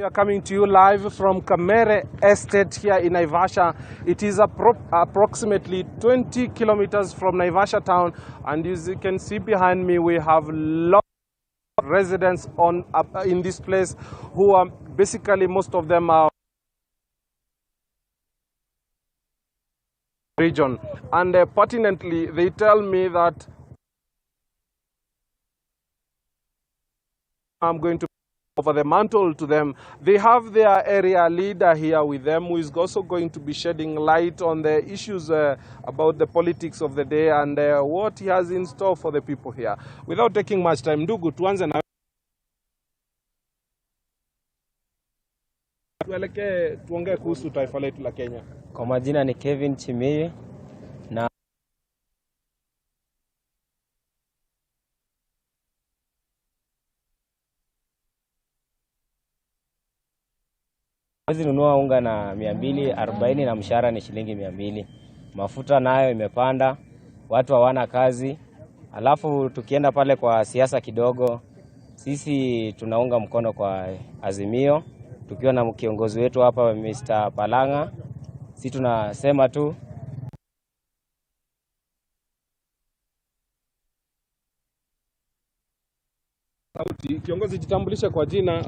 are coming to you live from Kamere Estate here in Naivasha. It is approximately 20 kilometers from Naivasha town, and as you can see behind me, we have lots of residents in this place who are basically, most of them are region, and pertinently they tell me that I'm going to offer the mantle to them. They have their area leader here with them, who is also going to be shedding light on the issues about the politics of the day and what he has in store for the people here. Without taking much time, ndugu, tuanze na tuongee kuhusu taifa letu la Kenya. Kwa majina ni Kevin Chimiri na mwezi nunua unga na 240 na mshahara ni shilingi 200. Mafuta nayo imepanda, watu hawana kazi. Alafu tukienda pale kwa siasa kidogo, sisi tunaunga mkono kwa Azimio. Tukiwa na kiongozi wetu hapa Mr. Palanga, sisi tunasema tu kiongozi, jitambulishe kwa jina.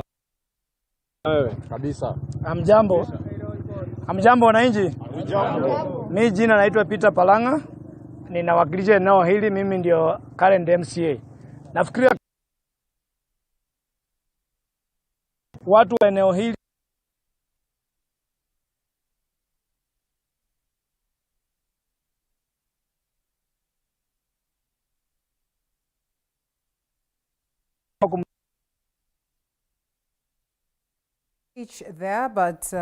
Kabisa. Amjambo wananchi. Mimi jina naitwa Peter Palanga. Ninawakilisha eneo hili, mimi ndio current MCA. Nafikiria watu wa eneo hili there, but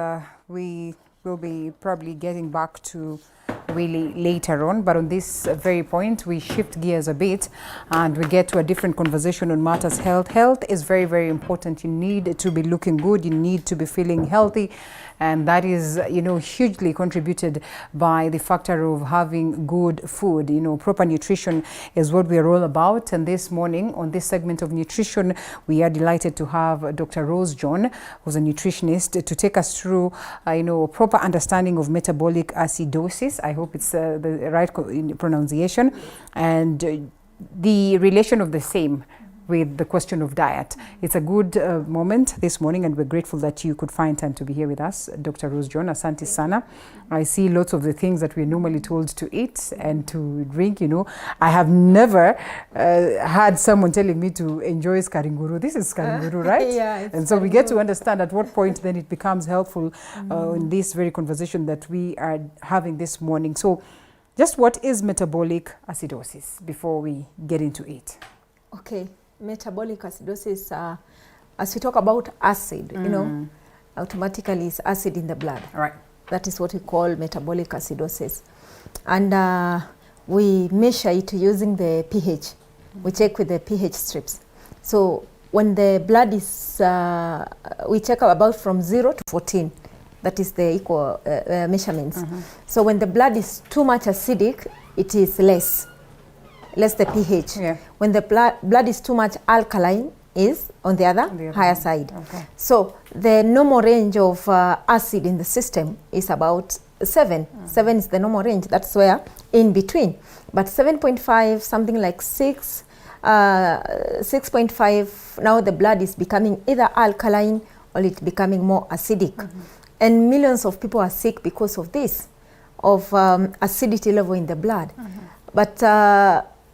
we will be probably getting back to really later on. But on this very point, we shift gears a bit and we get to a different conversation on matters health. Health is very, very important. You need to be looking good. You need to be feeling healthy. And that is, hugely contributed by the factor of having good food. Proper nutrition is what we are all about. And this morning, on this segment of nutrition, we are delighted to have Dr. Rose John, who's a nutritionist, to take us through, proper understanding of metabolic acidosis. I hope it's the right pronunciation, and the relation of the same with the question of diet. It's a good moment this morning, and we're grateful that you could find time to be here with us, Dr. Rose John. Asante sana. I see lots of the things that we're normally told to eat and to drink. I have never had someone telling me to enjoy skaringuru. This is skaringuru, right? Yeah. And so we get to understand at what point then it becomes helpful in this very conversation that we are having this morning. So just what is metabolic acidosis before we get into it? Okay. Metabolic acidosis, as we talk about acid, automatically it's acid in the blood. Right. That is what we call metabolic acidosis. And we measure it using the pH. We check with the pH strips. So when the blood is, we check about from 0 to 14. That is the equal measurements. So when the blood is too much acidic, it is less the pH. Yeah. When the blood is too much alkaline, is on the other higher side. Okay. So the normal range of acid in the system is about 7. 7 is the normal range. That's where in between. But 7.5, something like 6, 6.5, now the blood is becoming either alkaline or it's becoming more acidic. And millions of people are sick because of this, of acidity level in the blood. But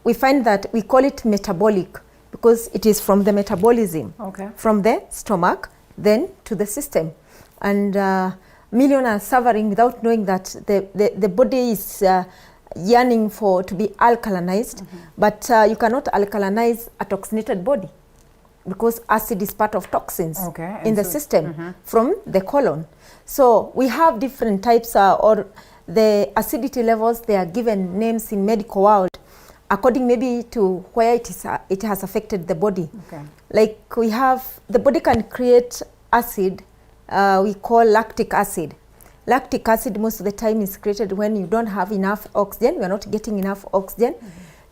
we find that we call it metabolic because it is from the metabolism, from the stomach, then to the system. And millions are suffering without knowing that the body is yearning to be alkalinized, but you cannot alkalinize a toxinated body because acid is part of toxins in the system from the colon. So we have different types or the acidity levels, they are given names in medical world according maybe to where it has affected the body. Like we have, the body can create acid we call lactic acid. Lactic acid most of the time is created when you don't have enough oxygen, you are not getting enough oxygen.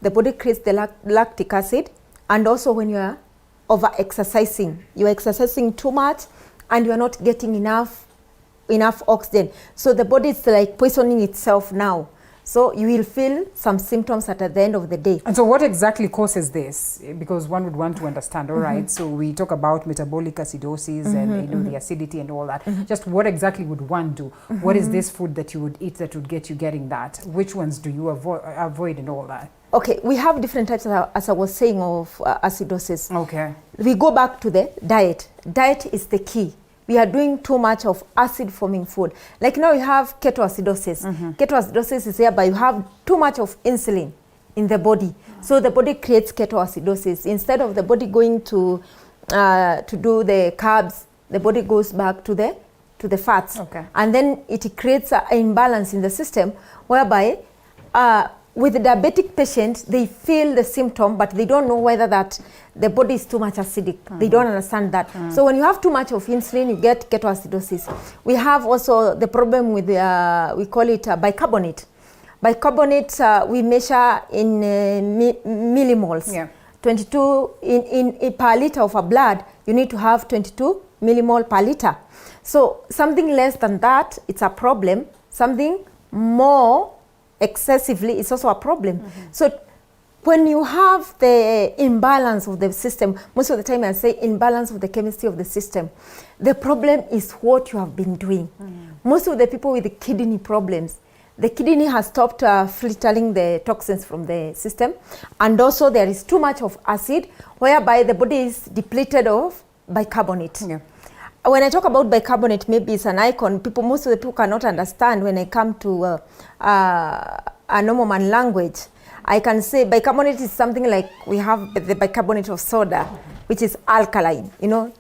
The body creates the lactic acid, and also when you are over exercising, you are exercising too much and you are not getting enough oxygen. So the body is like poisoning itself now. So you will feel some symptoms at the end of the day. And so what exactly causes this? Because one would want to understand, all right, so we talk about metabolic acidosis and the acidity and all that. Just what exactly would one do? What is this food that you would eat that would get you getting that? Which ones do you avoid and all that? Okay, we have different types, as I was saying, of acidosis. Okay. We go back to the diet. Diet is the key. We are doing too much of acid-forming food. Like now you have ketoacidosis. Ketoacidosis is whereby you have too much of insulin in the body. So the body creates ketoacidosis. Instead of the body going to do the carbs, the body goes back to the fats. Okay. And then it creates an imbalance in the system whereby with the diabetic patient, they feel the symptom, but they don't know whether that the body is too much acidic. They don't understand that. So when you have too much of insulin, you get ketoacidosis. We have also the problem with, we call it bicarbonate. Bicarbonate, we measure in millimoles. Yeah. 22, in per liter of a blood, you need to have 22 millimole per liter. So something less than that, it's a problem. Something more excessively is also a problem. So when you have the imbalance of the system, most of the time I say imbalance of the chemistry of the system, the problem is what you have been doing. Most of the people with the kidney problems, the kidney has stopped filtering the toxins from the system, and also there is too much of acid, whereby the body is depleted of bicarbonate. Yeah. When I talk about bicarbonate, maybe it's an icon. Most of the people cannot understand when I come to a normal man language. I can say bicarbonate is something like we have the bicarbonate of soda, which is alkaline. You know,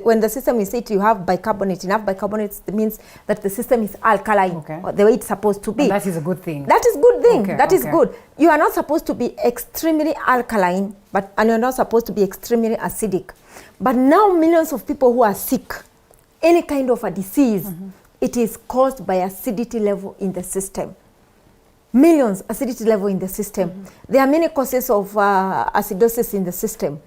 when the system is it, you have bicarbonate. Enough bicarbonate means that the system is alkaline, the way it's supposed to be. And that is a good thing. That is good thing. That is good. You are not supposed to be extremely alkaline, and you're not supposed to be extremely acidic. But now millions of people who are sick, any kind of a disease, it is caused by acidity level in the system. Millions acidity level in the system. There are many causes of acidosis in the system.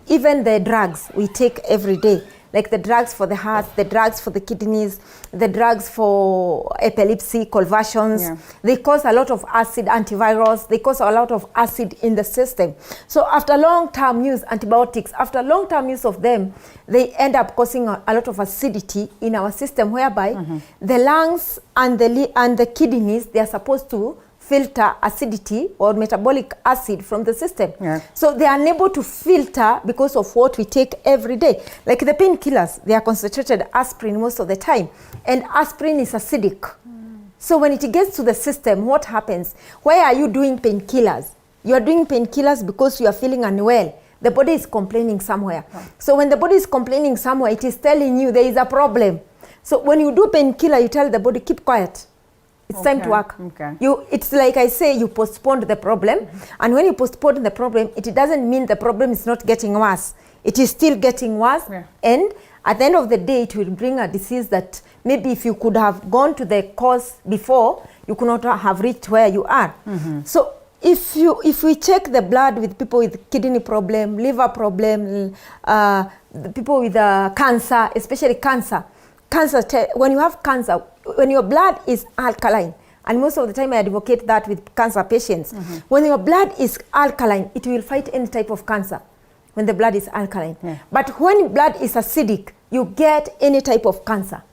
Even the drugs we take every day, like the drugs for the heart, the drugs for the kidneys, the drugs for epilepsy, convulsions, they cause a lot of acid, antivirals, they cause a lot of acid in the system. So after long-term use, antibiotics, after long-term use of them, they end up causing a lot of acidity in our system, whereby the lungs and the kidneys, they are supposed to filter acidity or metabolic acid from the system. So they are unable to filter because of what we take every day. Like the painkillers, they are concentrated aspirin most of the time, and aspirin is acidic. So when it gets to the system, what happens? Why are you doing painkillers? You are doing painkillers because you are feeling unwell. The body is complaining somewhere. So when the body is complaining somewhere, it is telling you there is a problem. So when you do painkiller, you tell the body, keep quiet. It's time to work. It's like I say, you postponed the problem. And when you postpone the problem, it doesn't mean the problem is not getting worse. It is still getting worse. And at the end of the day, it will bring a disease that maybe if you could have gone to the cause before, you could not have reached where you are. So if we check the blood with people with kidney problem, liver problem, people with cancer, especially cancer, when you have cancer, when your blood is alkaline, and most of the time I advocate that with cancer patients, when your blood is alkaline, it will fight any type of cancer when the blood is alkaline. But when blood is acidic, you get any type of cancer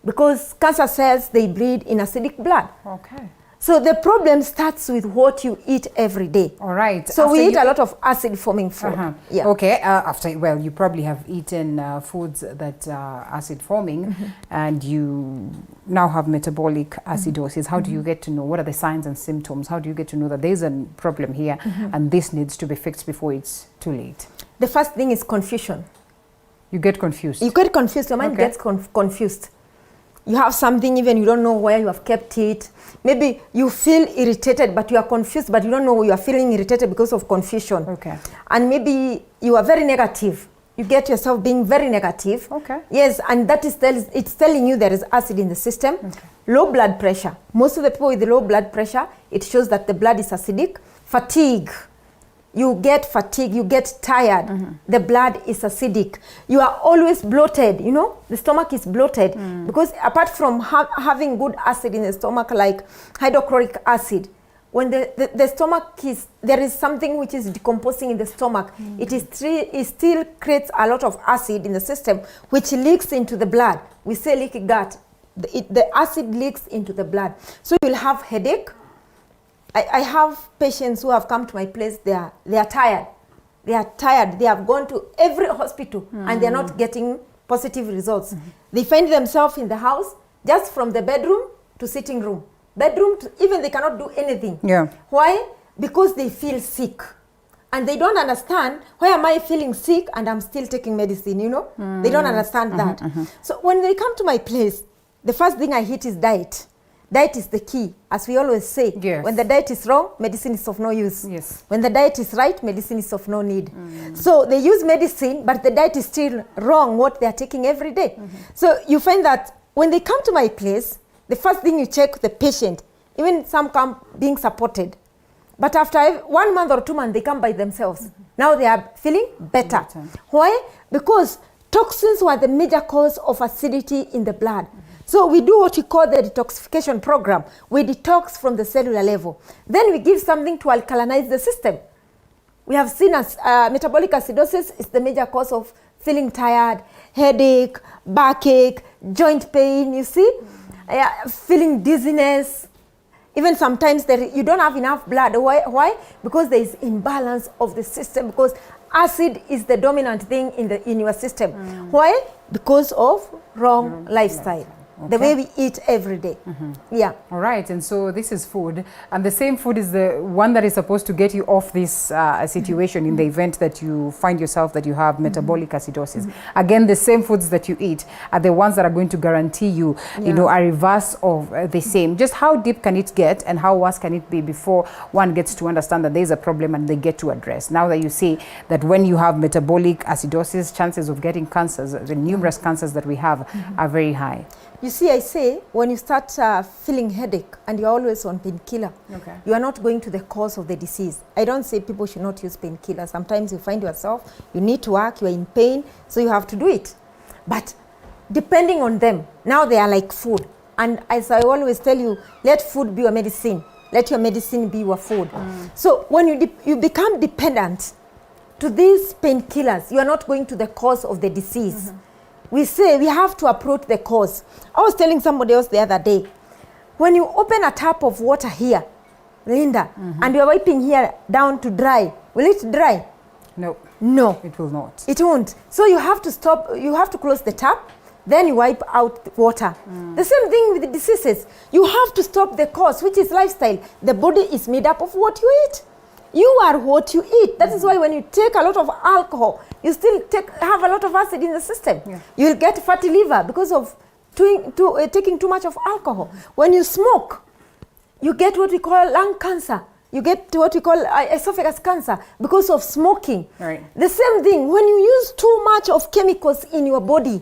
because cancer cells, they bleed in acidic blood. So the problem starts with what you eat every day. All right. So we eat a lot of acid-forming food. Okay. Well, you probably have eaten foods that are acid-forming, and you now have metabolic acidosis. How do you get to know? What are the signs and symptoms? How do you get to know that there's a problem here and this needs to be fixed before it's too late? The first thing is confusion. You get confused. You get confused. Your mind gets confused. You have something, even you don't know where you have kept it. Maybe you feel irritated, but you are confused, but you don't know you are feeling irritated because of confusion. And maybe you are very negative. You get yourself being very negative. Yes, and that is it's telling you there is acid in the system. Low blood pressure. Most of the people with low blood pressure, it shows that the blood is acidic. Fatigue. you get fatigue, you get tired. The blood is acidic. You are always bloated, you know, the stomach is bloated because apart from having good acid in the stomach like hydrochloric acid, when the stomach is, there is something which is decomposing in the stomach, it still creates a lot of acid in the system which leaks into the blood. We say leaky gut. The acid leaks into the blood. So you'll have headache. I have patients who have come to my place, they are tired. They are tired. They have gone to every hospital and they are not getting positive results. They find themselves in the house, just from the bedroom to sitting room. Bedroom to, even they cannot do anything. Yeah. Why? Because they feel sick. And they don't understand, why am I feeling sick and I'm still taking medicine, you know? They don't understand that. So when they come to my place, the first thing I hit is diet. Diet is the key, as we always say. Yes. When the diet is wrong, medicine is of no use. Yes. When the diet is right, medicine is of no need. So they use medicine, but the diet is still wrong, what they are taking every day. So you find that when they come to my place, the first thing you check the patient, even some come being supported. But after 1 month or 2 months, they come by themselves. Now they are feeling better. Why? Because toxins were the major cause of acidity in the blood. So we do what we call the detoxification program. We detox from the cellular level. Then we give something to alkalinize the system. We have seen as metabolic acidosis is the major cause of feeling tired, headache, backache, joint pain, you see? Feeling dizziness. Even sometimes you don't have enough blood. Why? Because there is imbalance of the system, because acid is the dominant thing in your system. Why? Because of wrong lifestyle. Okay. The way we eat every day. Yeah. All right. And so this is food. And the same food is the one that is supposed to get you off this situation in the event that you find yourself that you have metabolic acidosis. Again, the same foods that you eat are the ones that are going to guarantee you, you know, a reverse of the same. Just how deep can it get and how worse can it be before one gets to understand that there is a problem and they get to address? Now that you see that when you have metabolic acidosis, chances of getting cancers, the numerous cancers that we have are very high. You see, I say, when you start feeling headache and you're always on painkiller, you are not going to the cause of the disease. I don't say people should not use painkillers. Sometimes you find yourself, you need to work, you're in pain, so you have to do it. But depending on them, now they are like food. And as I always tell you, let food be your medicine. Let your medicine be your food. So when you become dependent to these painkillers, you are not going to the cause of the disease. We say we have to approach the cause. I was telling somebody else the other day, when you open a tap of water here, Linda, and you're wiping here down to dry, will it dry? No. No. It will not. It won't. So you have to stop, you have to close the tap, then you wipe out the water. The same thing with the diseases. You have to stop the cause, which is lifestyle. The body is made up of what you eat. You are what you eat. That is why when you take a lot of alcohol, you still have a lot of acid in the system. You will get fatty liver because of taking too much of alcohol. When you smoke, you get what we call lung cancer. You get what we call esophagus cancer because of smoking. The same thing, when you use too much of chemicals in your body,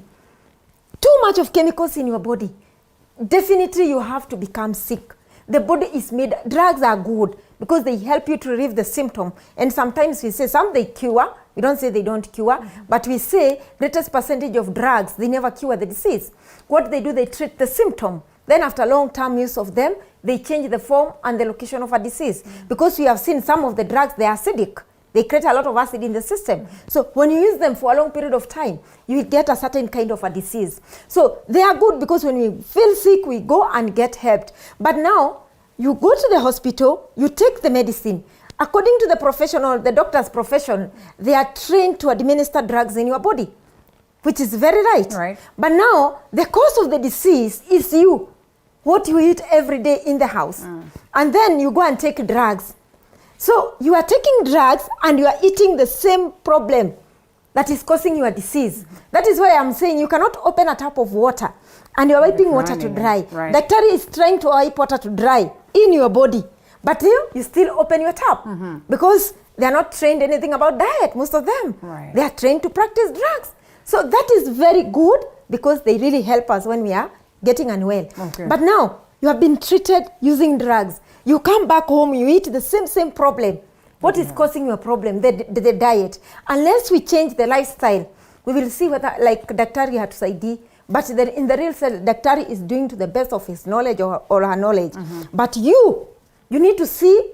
definitely you have to become sick. The body is made, drugs are good because they help you to relieve the symptom. And sometimes we say some they cure, we don't say they don't cure, but we say greatest percentage of drugs, they never cure the disease. What they do, they treat the symptom. Then after long-term use of them, they change the form and the location of a disease. Because we have seen some of the drugs, they are acidic. They create a lot of acid in the system. So when you use them for a long period of time, you will get a certain kind of a disease. So they are good because when we feel sick, we go and get helped. But now, you go to the hospital, you take the medicine. According to the professional, the doctor's profession, they are trained to administer drugs in your body, which is very right. But now, the cause of the disease is you, what you eat every day in the house. And then you go and take drugs. So you are taking drugs and you are eating the same problem that is causing your disease. That is why I'm saying you cannot open a tap of water and you're wiping water to dry. Dietary is trying to wipe water to dry in your body. But you still open your tap because they are not trained anything about diet, most of them. They are trained to practice drugs. So that is very good because they really help us when we are getting unwell. But now you have been treated using drugs. You come back home, you eat the same problem. What is causing your problem? The diet. Unless we change the lifestyle, we will see whether, like daktari hatusaidia, but in the real sense, daktari is doing to the best of his knowledge or her knowledge. But you need to see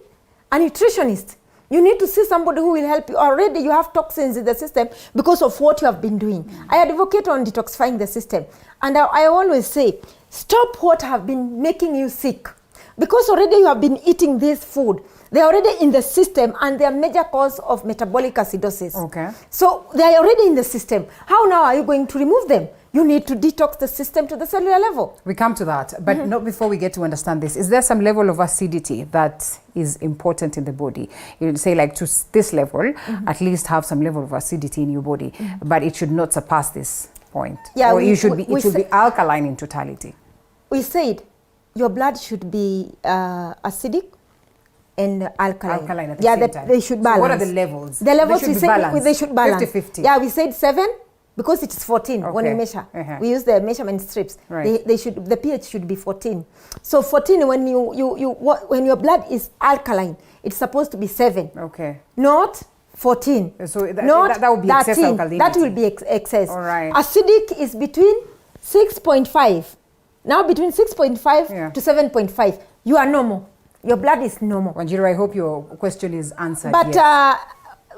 a nutritionist. You need to see somebody who will help you. Already you have toxins in the system because of what you have been doing. I advocate on detoxifying the system. And I always say, stop what have been making you sick. Because already you have been eating this food. They are already in the system and they are major cause of metabolic acidosis. Okay. So they are already in the system. How now are you going to remove them? You need to detox the system to the cellular level. We come to that, but not before we get to understand this. Is there some level of acidity that is important in the body? You would say like to this level, at least have some level of acidity in your body, but it should not surpass this point. Yeah, or it should be alkaline in totality. We said your blood should be acidic and alkaline. Alkaline at the same time. They should balance. So what are the levels? The levels we said balance. they should balance. 50-50. Yeah, we said 7 because it is 14 when we measure. We use the measurement strips. Right. The pH should be 14. So 14 when when your blood is alkaline, it's supposed to be 7. Okay. Not 14. So not that would be 13. excess alkalinity. That will be excess. All right. Acidic is between 6.5. Now between 6.5 to 7.5, you are normal. Your blood is normal. Wanjiru, I hope your question is answered. But yes.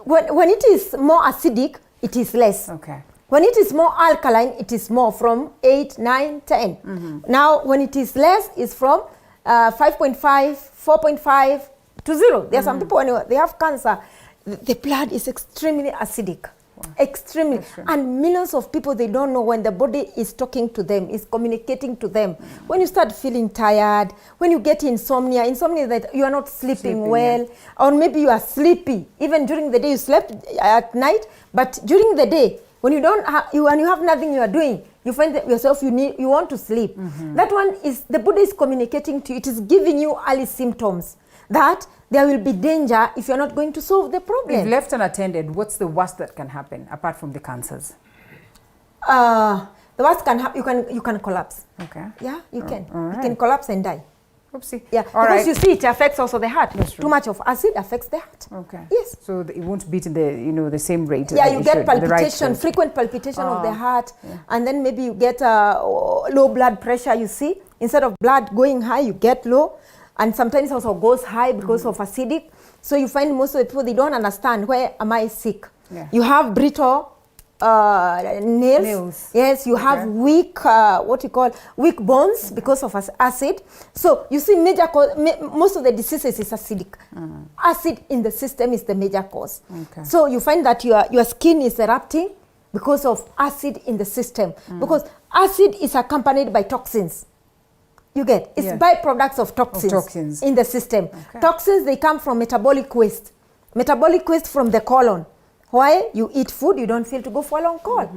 when it is more acidic, it is less. Okay. When it is more alkaline, it is more from 8, 9, 10. Now, when it is less, it's from 5.5, 4.5 to 0. There are some people, when they have cancer, the blood is extremely acidic. Wow. Extremely. And millions of people, they don't know when the body is talking to them, is communicating to them. When you start feeling tired, when you get insomnia that you are not sleeping well, or maybe you are sleepy. Even during the day, you slept at night, but during the day, when you don't when you have nothing you are doing, you find that yourself you want to sleep. That one is the body is communicating to you. It is giving you early symptoms that there will be danger if you're not going to solve the problem. If left unattended, what's the worst that can happen apart from the cancers? The worst can happen. You can collapse. Okay. Yeah, you can. Right. You can collapse and die. Oopsie. Yeah, because you see, it affects also the heart. That's true. Too much of acid affects the heart. Okay. Yes. So it won't beat in the same rate. Yeah, that you it get should, the right palpitation, rate. frequent palpitation of the heart, and then maybe you get low blood pressure. You see, instead of blood going high, you get low, and sometimes also goes high because of acidic. So you find most of the people, they don't understand, where am I sick? Yeah. You have brittle nails. Yes, you have weak, weak bones because of acid. So you see, most of the diseases is acidic. Acid in the system is the major cause. Okay. So you find that your skin is erupting because of acid in the system. Because acid is accompanied by toxins. You get, it's byproducts of toxins in the system. Okay. Toxins, they come from metabolic waste. Metabolic waste from the colon. Why? You eat food, you don't feel to go for a long call.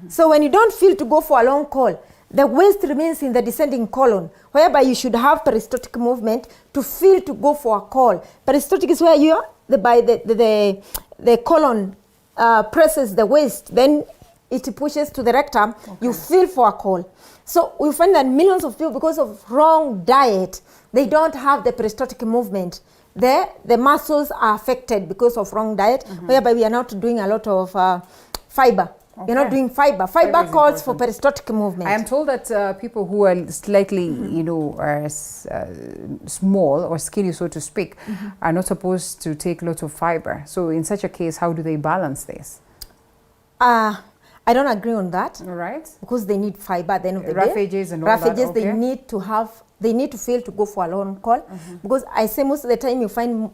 So when you don't feel to go for a long call, the waste remains in the descending colon, whereby you should have peristaltic movement to feel to go for a call. Peristaltic is where you are, the colon presses the waste, then it pushes to the rectum, you feel for a call. So we find that millions of people, because of wrong diet, they don't have the peristaltic movement. The muscles are affected because of wrong diet, whereby we are not doing a lot of fiber. We're not doing fiber. Fiber calls for peristaltic movement. I am told that people who are slightly, are small or skinny, so to speak, are not supposed to take lots of fiber. So in such a case, how do they balance this? I don't agree on that. All right. Because they need fiber at the end of the day. And all that. Raphages, they need to feel to go for a long call. Because I say most of the time you find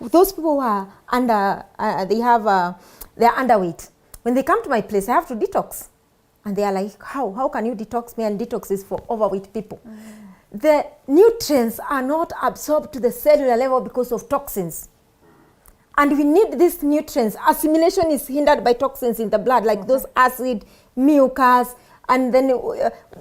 those people who are they're underweight. When they come to my place, I have to detox. And they are like, how can you detox me? And detox is for overweight people. The nutrients are not absorbed to the cellular level because of toxins. And we need these nutrients. Assimilation is hindered by toxins in the blood, like those acid, mucus, and then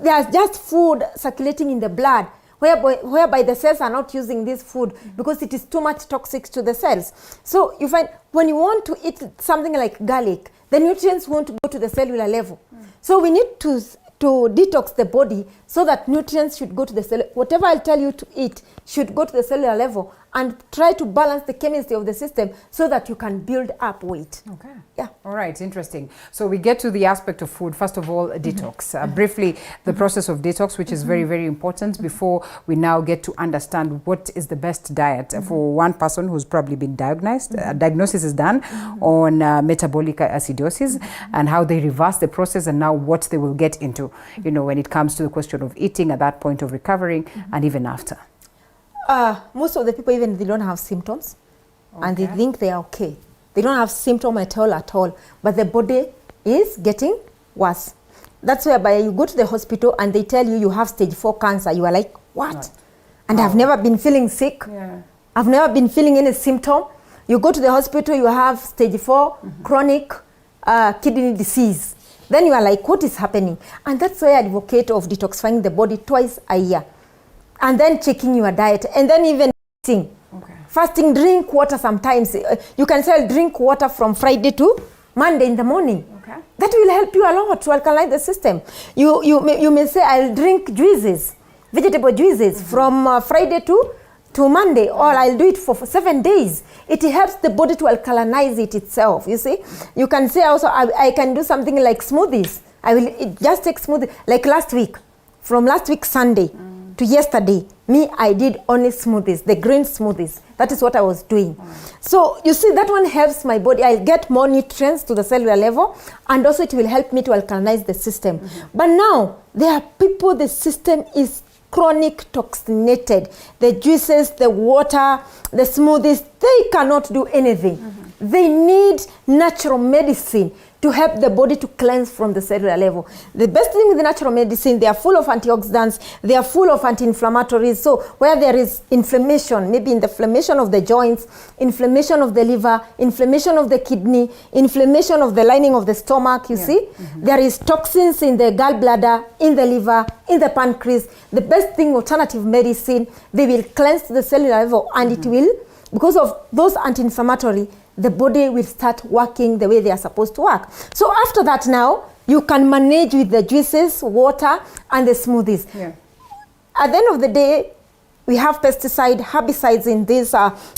there's just food circulating in the blood, whereby the cells are not using this food because it is too much toxic to the cells. So you find when you want to eat something like garlic, the nutrients won't go to the cellular level. So we need to detox the body so that nutrients should go to the cell. Whatever I tell you to eat should go to the cellular level and try to balance the chemistry of the system so that you can build up weight. Okay. Yeah. All right, interesting. So we get to the aspect of food. First of all, detox. Briefly, the process of detox, which is very, very important before we now get to understand what is the best diet for one person who's probably been diagnosed. Diagnosis is done on metabolic acidosis and how they reverse the process, and now what they will get into, you know, when it comes to the question of eating at that point of recovering and even after. Most of the people, even they don't have symptoms, and they think they are okay. They don't have symptoms at all, but the body is getting worse. That's whereby you go to the hospital and they tell you you have stage 4 cancer. You are like, what? Right. And I've never been feeling sick. Yeah. I've never been feeling any symptom. You go to the hospital, you have stage 4 chronic kidney disease. Then you are like, what is happening? And that's why I advocate of detoxifying the body twice a year. And then checking your diet, and then even fasting. Fasting, drink water sometimes. You can say drink water from Friday to Monday in the morning. That will help you a lot to alkaline the system. You may say, I'll drink juices, vegetable juices from Friday to Monday, or I'll do it for 7 days. It helps the body to alkalinize it itself, you see. You can say also, I can do something like smoothies. I will just take smoothie, like last week, from last week Sunday to yesterday, I did only smoothies, the green smoothies. That is what I was doing. So you see, that one helps my body. I'll get more nutrients to the cellular level, and also it will help me to alkalinize the system. But now, there are people, the system is chronic toxinated. The juices, the water, the smoothies, they cannot do anything. They need natural medicine to help the body to cleanse from the cellular level. The best thing with the natural medicine, they are full of antioxidants, they are full of anti-inflammatories. So where there is inflammation, maybe in the inflammation of the joints, inflammation of the liver, inflammation of the kidney, inflammation of the lining of the stomach, you see, there is toxins in the gallbladder, in the liver, in the pancreas. The best thing, alternative medicine, they will cleanse the cellular level, and it will, because of those anti-inflammatory, the body will start working the way they are supposed to work. So after that now, you can manage with the juices, water, and the smoothies. At the end of the day, we have pesticide, herbicides in these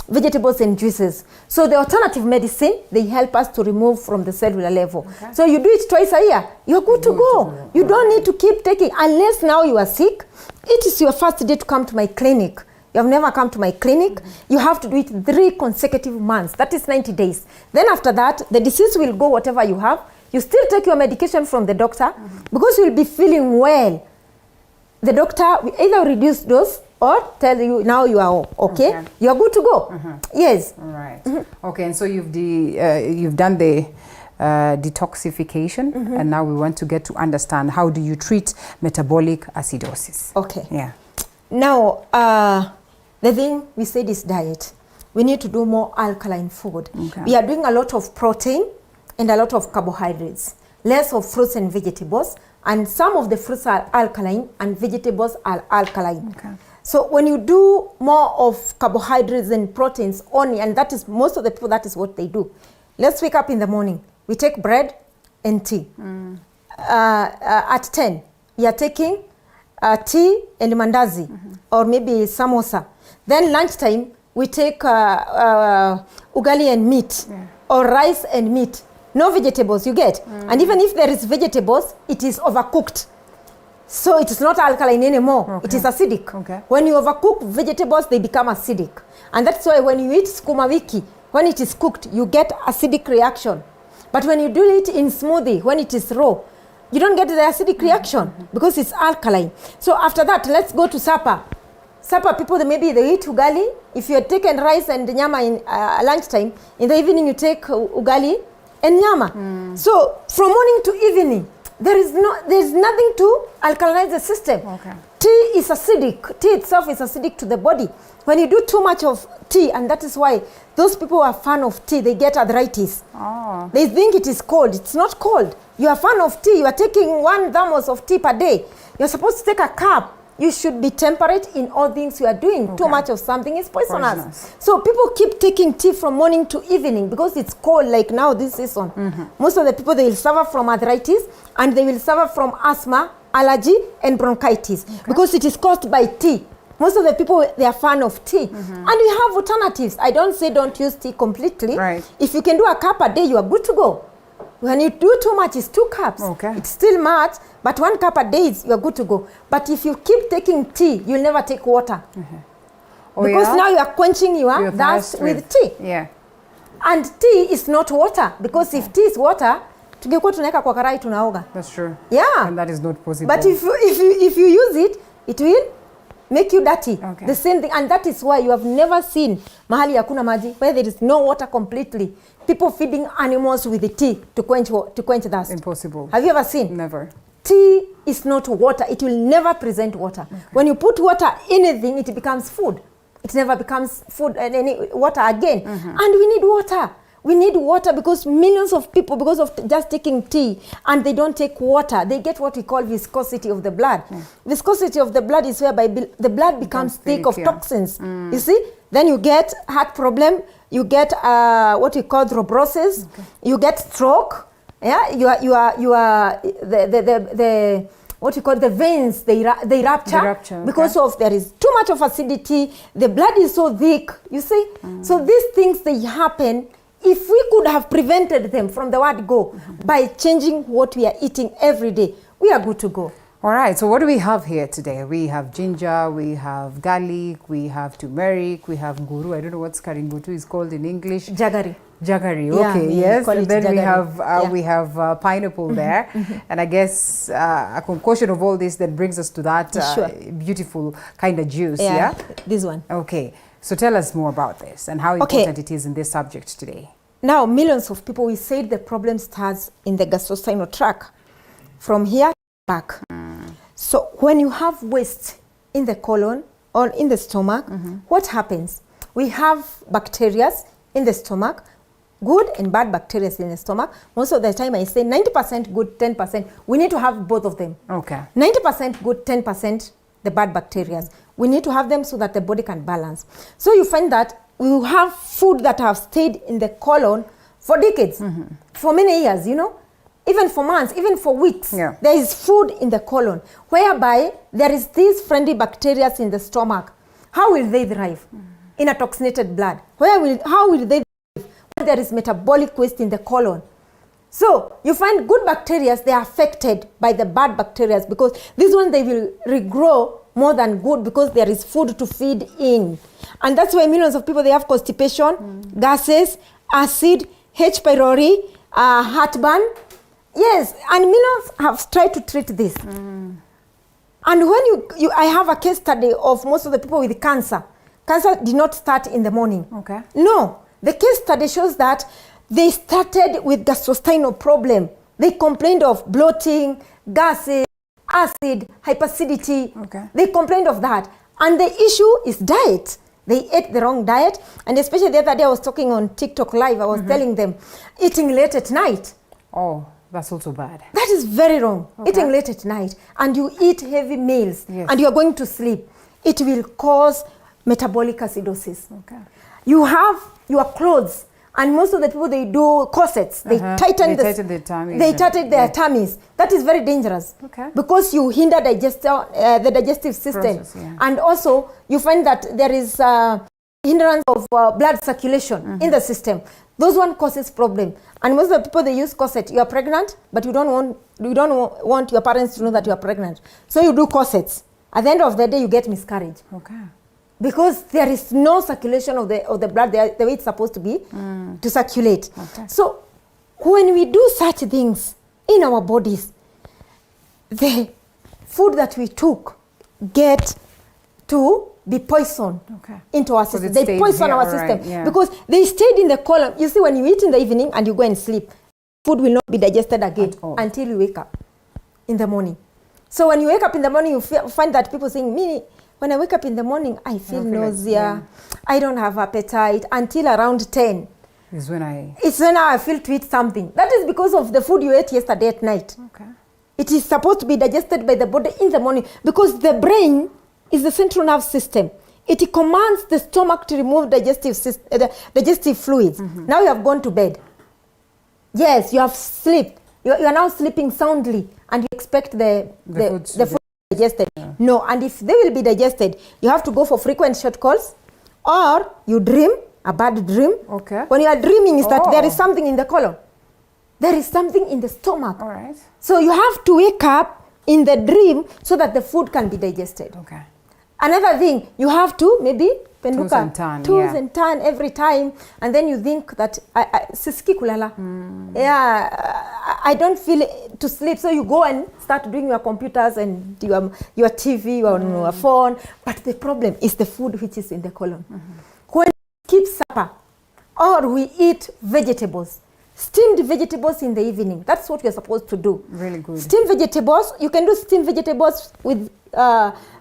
vegetables and juices. So the alternative medicine, they help us to remove from the cellular level. So you do it twice a year, you're good to go. You don't need to keep taking, unless now you are sick. It is your first day to come to my clinic. You have never come to my clinic. You have to do it 3 consecutive months. That is 90 days. Then after that, the disease will go, whatever you have. You still take your medication from the doctor because you'll be feeling well. The doctor will either reduce dose or tell you now you are okay. You are good to go. Yes. All right. Okay, and so you've done the detoxification, and now we want to get to understand how do you treat metabolic acidosis. Okay. Yeah. Now, the thing we said is diet. We need to do more alkaline food. We are doing a lot of protein and a lot of carbohydrates, less of fruits and vegetables, and some of the fruits are alkaline and vegetables are alkaline. So when you do more of carbohydrates and proteins only, and that is most of the people, that is what they do. Let's wake up in the morning. We take bread and tea. At 10, we are taking tea and mandazi, or maybe samosa. Then lunchtime, we take ugali and meat, or rice and meat. No vegetables, you get. And even if there is vegetables, it is overcooked. So it is not alkaline anymore. It is acidic. When you overcook vegetables, they become acidic. And that's why when you eat sukuma wiki, when it is cooked, you get acidic reaction. But when you do it in smoothie, when it is raw, you don't get the acidic reaction because it's alkaline. So after that, let's go to supper. Supper, people, maybe they eat ugali. If you had taken rice and nyama in lunchtime, in the evening you take ugali and nyama. So from morning to evening, there is nothing to alkalinize the system. Tea is acidic. Tea itself is acidic to the body. When you do too much of tea, and that is why those people who are fan of tea, they get arthritis. They think it is cold. It's not cold. You are fan of tea. You are taking 1 thermos of tea per day. You're supposed to take a cup. You should be temperate in all things you are doing. Too much of something is poisonous. So people keep taking tea from morning to evening because it's cold, like now this season. Most of the people, they will suffer from arthritis, and they will suffer from asthma, allergy, and bronchitis because it is caused by tea. Most of the people, they are fan of tea. And we have alternatives. I don't say don't use tea completely. Right. If you can do a cup a day, you are good to go. When you do too much, it's 2 cups. Okay. It's still much, but 1 cup a day, you are good to go. But if you keep taking tea, you'll never take water. Because now you are quenching your thirst with tea. Yeah. And tea is not water. Because if tea is water, tungekuwa tunaweka kwa karai tunaoga. That's true. Yeah. And that is not possible. But if you use it, it will make you dirty. Okay. The same thing. And that is why you have never seen mahali hakuna maji, where there is no water completely. People feeding animals with the tea to quench thirst. Impossible. Have you ever seen? Never. Tea is not water. It will never present water. Okay. When you put water in anything, it becomes food. It never becomes food and any water again. And we need water. We need water because millions of people, because of just taking tea and they don't take water, they get what we call viscosity of the blood. Viscosity of the blood is whereby the blood becomes thick of toxins. You see? Then you get heart problem, you get what we call thrombosis, you get stroke. Yeah, you are the what you call the veins, they rupture because of there is too much of acidity. The blood is so thick, you see. So these things, they happen. If we could have prevented them from the word go by changing what we are eating every day, we are good to go. All right, so what do we have here today? We have ginger, we have garlic, we have turmeric, we have nguru. I don't know what karingutu is called in English. Jaggery. Jaggery, Yeah, okay, yes. And then jaggery. we have pineapple there. And I guess a concoction of all this that brings us to that beautiful kind of juice, yeah? This one. Okay, so tell us more about this and how important it is in this subject today. Now, millions of people, we said the problem starts in the gastrointestinal tract. From here back. So when you have waste in the colon or in the stomach, what happens? We have bacteria in the stomach, good and bad bacteria in the stomach. Most of the time I say 90% good, 10%. We need to have both of them. Okay. 90% good, 10% the bad bacteria. We need to have them so that the body can balance. So you find that we have food that have stayed in the colon for decades, for many years, you know. Even for months, even for weeks, there is food in the colon, whereby there is these friendly bacteria in the stomach. How will they thrive in a toxinated blood? How will they thrive when there is metabolic waste in the colon? So you find good bacteria, they are affected by the bad bacteria because this one, they will regrow more than good because there is food to feed in. And that's why millions of people, they have constipation, gases, acid, H. pylori, heartburn. Yes, and millions have tried to treat this. And when I have a case study of most of the people with cancer. Cancer did not start in the morning. Okay. No, the case study shows that they started with gastrointestinal problem. They complained of bloating, gases, acid, hyperacidity. Okay. They complained of that. And the issue is diet. They ate the wrong diet. And especially the other day I was talking on TikTok Live, I was telling them, eating late at night. Oh. That's also bad. That is very wrong. Okay. Eating late at night and you eat heavy meals and you are going to sleep, it will cause metabolic acidosis. Okay. You have your clothes, and most of the people, they do corsets. They tighten their tummies. They tighten their tummies. That is very dangerous. Okay. Because you hinder the digestive system. Process, and also you find that there is hindrance of blood circulation in the system. Those one causes problem. And most of the people, they use corset. You are pregnant, but you don't want your parents to know that you are pregnant. So you do corsets. At the end of the day, you get miscarriage. Okay. Because there is no circulation of the blood the way it's supposed to be to circulate. Okay. So when we do such things in our bodies, the food that we took get to be poisoned into our system. They poison our system because they stayed in the colon. You see, when you eat in the evening and you go and sleep, food will not be digested again until you wake up in the morning. So when you wake up in the morning, you find that people saying, me, when I wake up in the morning, I feel nausea. I don't have appetite until around 10. It's when I feel to eat something. That is because of the food you ate yesterday at night. Okay. It is supposed to be digested by the body in the morning because the brain is the central nerve system. It commands the stomach to remove digestive fluids. Now you have gone to bed. Yes, you have slept. You are now sleeping soundly, and you expect the food to digested. No, and if they will be digested, you have to go for frequent short calls, or you dream a bad dream. Okay. When you are dreaming, is that there is something in the colon. There is something in the stomach. All right. So you have to wake up in the dream so that the food can be digested. Okay. Another thing, you have to maybe Toss and turn, toss and turn every time, and then you think that sisiki kulala. I don't feel to sleep, so you go and start doing your computers and your TV or your phone. But the problem is the food which is in the colon. When we keep supper, or we eat vegetables, steamed vegetables in the evening. That's what you're supposed to do. Really good. Steamed vegetables, you can do steamed vegetables with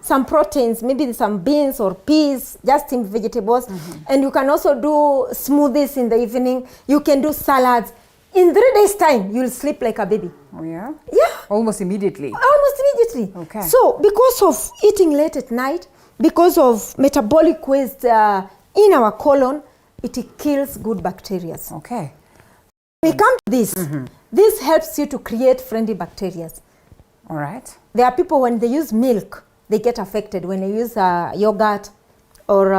some proteins, maybe some beans or peas, just steamed vegetables. And you can also do smoothies in the evening. You can do salads. In 3 days' time, you'll sleep like a baby. Oh, yeah? Yeah. Almost immediately. Almost immediately. Okay. So because of eating late at night, because of metabolic waste in our colon, it kills good bacteria. Okay. We come to this. This helps you to create friendly bacteria. All right. There are people, when they use milk, they get affected. When they use yogurt or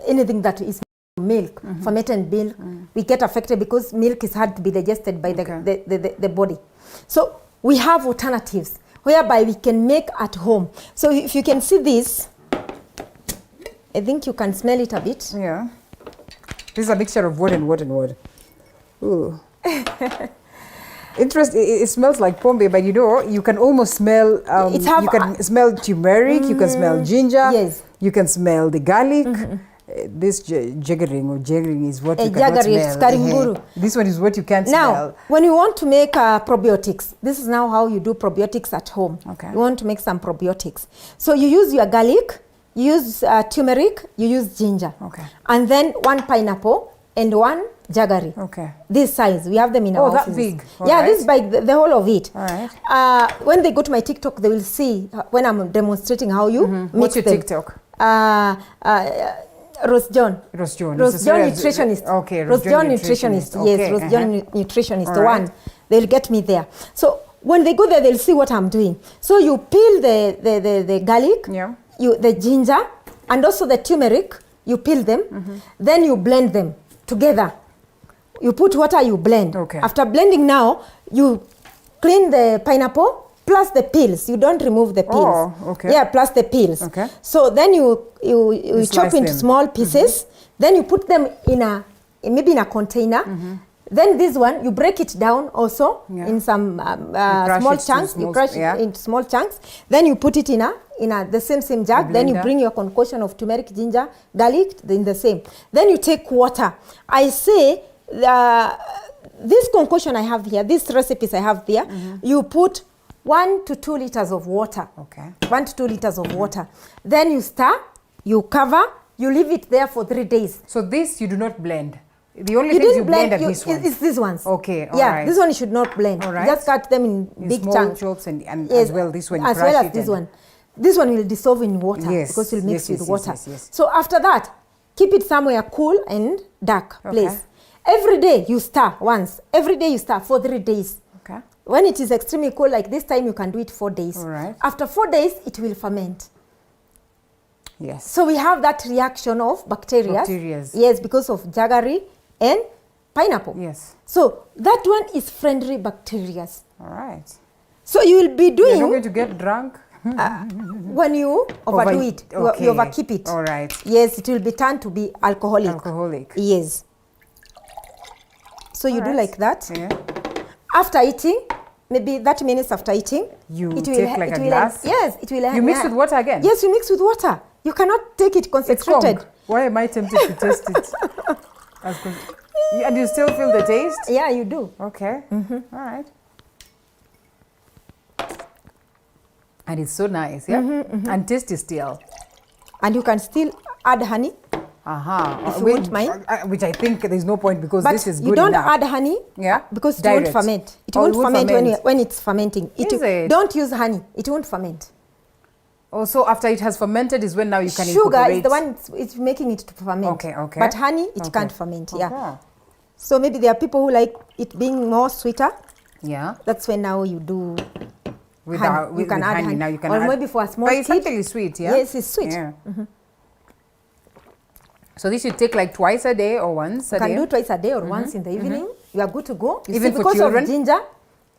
anything that is milk, fermented milk, we get affected because milk is hard to be digested by the body. So we have alternatives whereby we can make at home. So if you can see this, I think you can smell it a bit. Yeah. This is a mixture of wood and wood and wood. Ooh. Interesting. It smells like pombe, but you know, you can almost smell. You can smell turmeric. You can smell ginger. Yes. You can smell the garlic. This jaggering is what you cannot smell. This one is what you can't smell. Now, when you want to make probiotics, this is now how you do probiotics at home. Okay. You want to make some probiotics. So you use your garlic, you use turmeric, you use ginger. Okay. And then 1 pineapple and 1 jaggery. Okay. This size, we have them in our offices. That big. Yeah, this is by the whole of it. All right. When they go to my TikTok, they will see when I'm demonstrating how you mix What's your them. TikTok? Rose John. Rose John. Rose John nutritionist. Okay. Rose John nutritionist. Okay. Yes, Rose John nutritionist. All The right. one. They'll get me there. So when they go there, they'll see what I'm doing. So you peel the garlic, Yeah. the ginger, and also the turmeric. You peel them. Then you blend them together. You put water, you blend. Okay. After blending now, you clean the pineapple plus the peels. You don't remove the peels. Oh, okay. Yeah, plus the peels. Okay. So then you chop slice into them. small pieces. Then you put them maybe in a container. Then this one, you break it down also in some small chunks. You crush it into small chunks. Then you put it in the same jug. Then you bring your concoction of turmeric, ginger, garlic in the same. Then you take water. I say this concoction I have here, these recipes I have there, you put 1 to 2 liters of water. Okay. 1 to 2 liters of water. Then you stir, you cover, you leave it there for 3 days. So this you do not blend. The only things you blend are these ones. It's these ones. Okay, all right. This one you should not blend. All right. Just cut them in big small chunks. and Yes, as well this one you as crush well as it this and- one. This one will dissolve in water because you'll mix with water. Yes. So after that, keep it somewhere cool and dark place. Okay. Every day you stir once. Every day you stir for 3 days. Okay. When it is extremely cold like this time, you can do it 4 days. All right. After 4 days, it will ferment. Yes. So we have that reaction of bacteria. Bacterias. Yes, because of jaggery and pineapple. Yes. So that one is friendly bacteria. All right. So you will be You're doing not going to get drunk? when you overdo it, okay. you overkeep it. All right. Yes, it will be turned to be alcoholic. Yes. So you do like that. Yeah. After eating, maybe 30 minutes after eating, You it take like a glass? Yes, it will. You mix with water again? Yes, you mix with water. You cannot take it It's concentrated. conk. Why am I tempted to taste it? And you still feel the taste? Yeah, you do. Okay. All right. And it's so nice, yeah? And tasty still. And you can still add honey. If you won't mind. Which I think there's no point because But this is good you don't enough. add honey, Yeah? because it Direct. won't ferment. It Oh, won't ferment ferment. when it's fermenting. Is it? Don't use honey. It won't ferment. Oh, so after it has fermented is when now you can Sugar incorporate. is the one it's making it to ferment. Okay. But honey, it Okay. can't ferment. Yeah. Okay. So maybe there are people who like it being more sweeter. Yeah. That's when now you do with you can add honey. Now you can or add, maybe for a small but it's kid. actually sweet, yeah? Yes, it's sweet. Yeah. So this you take like twice a day or once a day? You can do twice a day or once in the evening. You are good to go. You Even see, for because children? of ginger.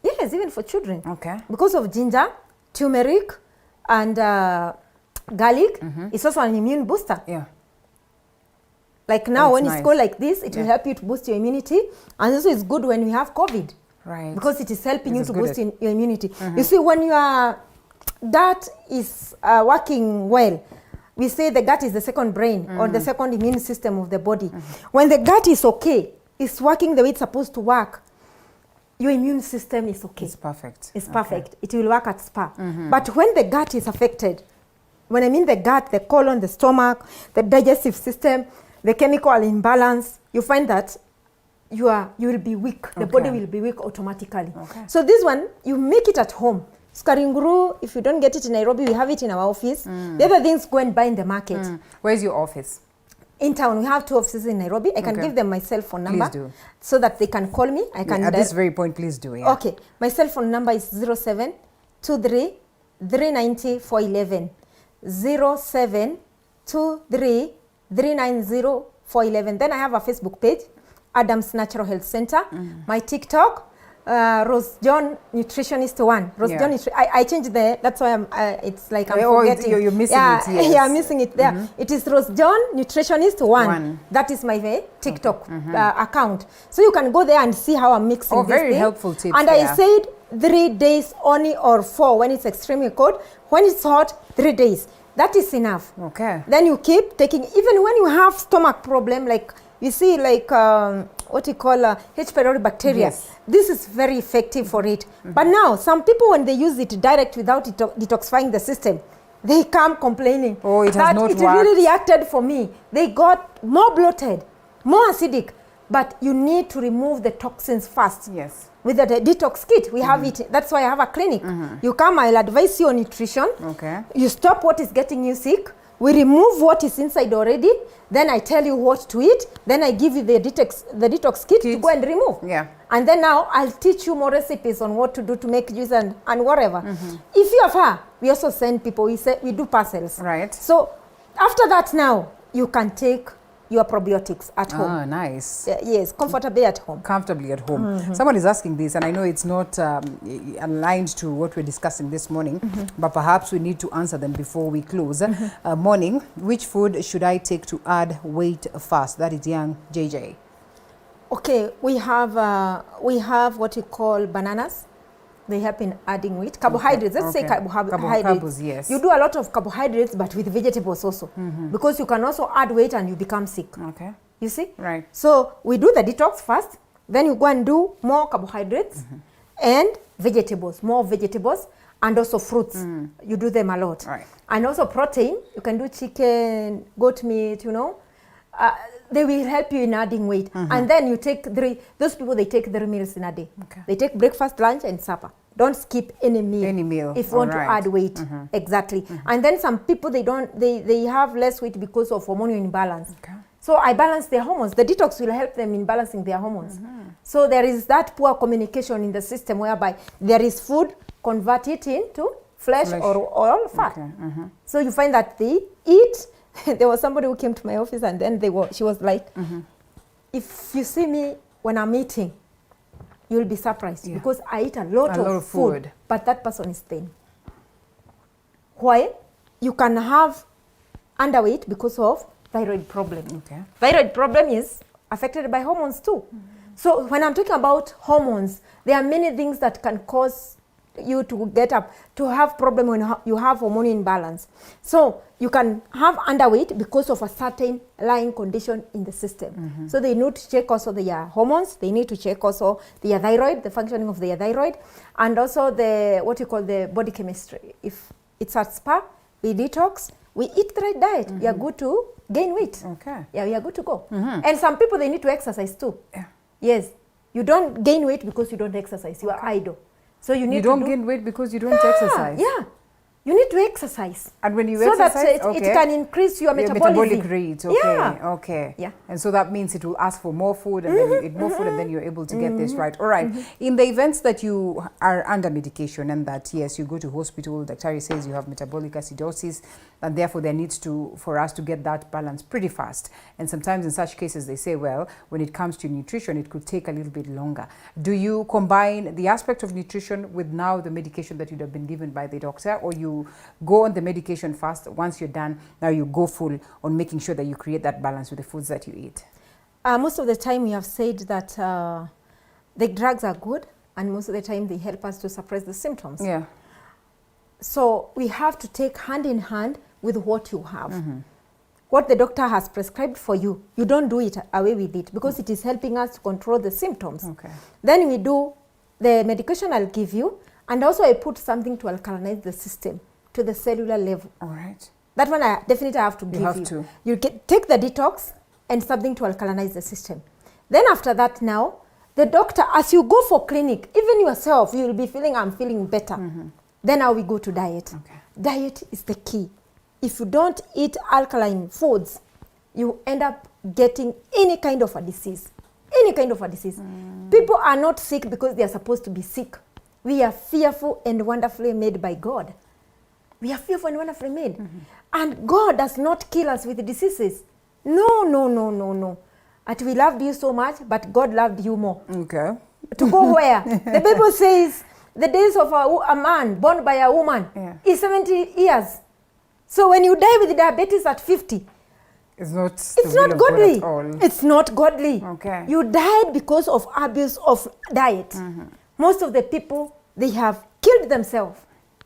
Yes, even for children. Okay. Because of ginger, turmeric, and garlic, it's also an immune booster. Yeah. Like now, when nice. it's cold like this, it will help you to boost your immunity. And also it's good when we have COVID. Right. Because it is helping This you is to good boost your immunity. You see, when your gut is working well, we say the gut is the second brain or the second immune system of the body. When the gut is okay, it's working the way it's supposed to work, your immune system is okay. It's perfect. It's perfect. It will work at spa. But when the gut is affected, when I mean the gut, the colon, the stomach, the digestive system, the chemical imbalance, you find that you will be weak. The body will be weak automatically. Okay. So this one, you make it at home. Skaringuru, if you don't get it in Nairobi, we have it in our office. The other things go and buy in the market. Where's your office? In town, we have 2 offices in Nairobi. I can give them my cell phone number. Please do. So that they can call me. I can At this very point, please do. Yeah. Okay. My cell phone number is 07 23 390 411. 07 23 390 411. Then I have a Facebook page, Adam's Natural Health Center. My TikTok, Rose John Nutritionist 1. Rose John I changed that's why I'm it's like I'm forgetting. You're missing it, yes. Yeah, I'm missing it there. It is Rose John Nutritionist 1. That is my TikTok account. So you can go there and see how I'm mixing this very thing. helpful tips. And I said 3 days only or 4 when it's extremely cold. When it's hot, 3 days. That is enough. Okay. Then you keep taking, even when you have stomach problem, like you see, like what you call H. pylori bacteria. Yes. This is very effective for it. But now, some people, when they use it direct without detoxifying the system, they come complaining. Oh, it has that not it worked. really reacted for me. They got more bloated, more acidic. But you need to remove the toxins first. Yes. With the detox kit, we have it. That's why I have a clinic. You come, I'll advise you on nutrition. Okay. You stop what is getting you sick. We remove what is inside already. Then I tell you what to eat. Then I give you the detox kit to go and remove. Yeah. And then now I'll teach you more recipes on what to do to make juice and whatever. If you have her, we also send people. We do parcels. Right. So after that now, you can take your probiotics at home. Ah, nice. Yes, comfortably at home. Comfortably at home. Someone is asking this, and I know it's not aligned to what we're discussing this morning, but perhaps we need to answer them before we close. Morning, which food should I take to add weight fast? That is young JJ. Okay, we have what you call bananas. They help in adding weight. Carbohydrates, let's say carbohydrates. Carbs, yes. You do a lot of carbohydrates, but with vegetables also. Because you can also add weight and you become sick. Okay. You see? Right. So we do the detox first, then you go and do more carbohydrates and vegetables, more vegetables, and also fruits. You do them a lot. Right. And also protein, you can do chicken, goat meat, they will help you in adding weight. And then you take those people, they take 3 meals in a day. Okay. They take breakfast, lunch, and supper. Don't skip any meal. Any meal. If you want to add weight. Exactly. And then some people, they have less weight because of hormonal imbalance. Okay. So I balance their hormones. The detox will help them in balancing their hormones. So there is that poor communication in the system whereby there is food, convert it into flesh. or oil, fat. Okay. So you find that they eat. There was somebody who came to my office and then she was like, if you see me when I'm eating, you'll be surprised because I eat a lot of food, but that person is thin. Why? You can have underweight because of thyroid problem. Okay. Thyroid problem is affected by hormones too. So when I'm talking about hormones, there are many things that can cause you to get up, to have problem when you have hormonal imbalance. So you can have underweight because of a certain lying condition in the system. So they need to check also their hormones, they need to check also their thyroid, the functioning of their thyroid, and also the body chemistry. If it's at spa, we detox, we eat the right diet, we are good to gain weight. Okay. Yeah, we are good to go. And some people, they need to exercise too. Yeah. Yes, you don't gain weight because you don't exercise, you are idle. So you need You don't gain weight because you don't exercise. Yeah. You need to exercise. And when you so exercise, that it can increase your metabolism. Metabolic rate, okay, Yeah. okay. Yeah. And so that means it will ask for more food, and then you eat more food, and then you're able to get this right. All right. In the events that you are under medication and that, yes, you go to hospital, Dr. says you have metabolic acidosis, and therefore there needs to, for us to get that balance pretty fast. And sometimes in such cases they say, well, when it comes to nutrition, it could take a little bit longer. Do you combine the aspect of nutrition with now the medication that you'd have been given by the doctor, or you go on the medication first, once you're done, now you go full on making sure that you create that balance with the foods that you eat? Most of the time we have said that the drugs are good, and most of the time they help us to suppress the symptoms. Yeah. So we have to take hand in hand with what you have. What the doctor has prescribed for you, you don't do it away with it, because it is helping us to control the symptoms. Okay. Then we do the medication I'll give you, and also I put something to alkalinize the system to the cellular level. All right. That one I definitely have to give you. You have to. You take the detox and something to alkalinize the system. Then after that now, the doctor, as you go for clinic, even yourself, you will be feeling, I'm feeling better. Then now we go to diet. Okay. Diet is the key. If you don't eat alkaline foods, you end up getting any kind of a disease. Any kind of a disease. People are not sick because they are supposed to be sick. We are fearful and wonderfully made by God. We are fearful and wonderfully made. And God does not kill us with diseases. No, no, no, no, no. That we loved you so much, but God loved you more. Okay. To go where? The Bible says the days of a man born by a woman is 70 years. So when you die with diabetes at 50, it's not godly. at all. It's not godly. Okay. You died because of abuse of diet. Most of the people, they have killed themselves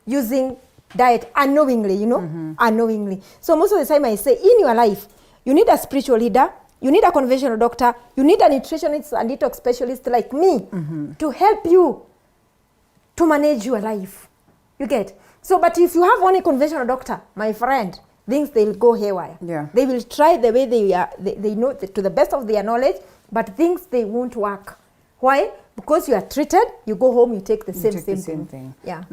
using diet unknowingly, you know, unknowingly. So most of the time I say, in your life, you need a spiritual leader, you need a conventional doctor, you need a nutritionist and detox specialist like me to help you to manage your life. You get? So, but if you have only conventional doctor, my friend, things they'll go haywire. Yeah. They will try the way they know to the best of their knowledge, but things they won't work. Why? Because you are treated, you go home, you take the same thing. Yeah.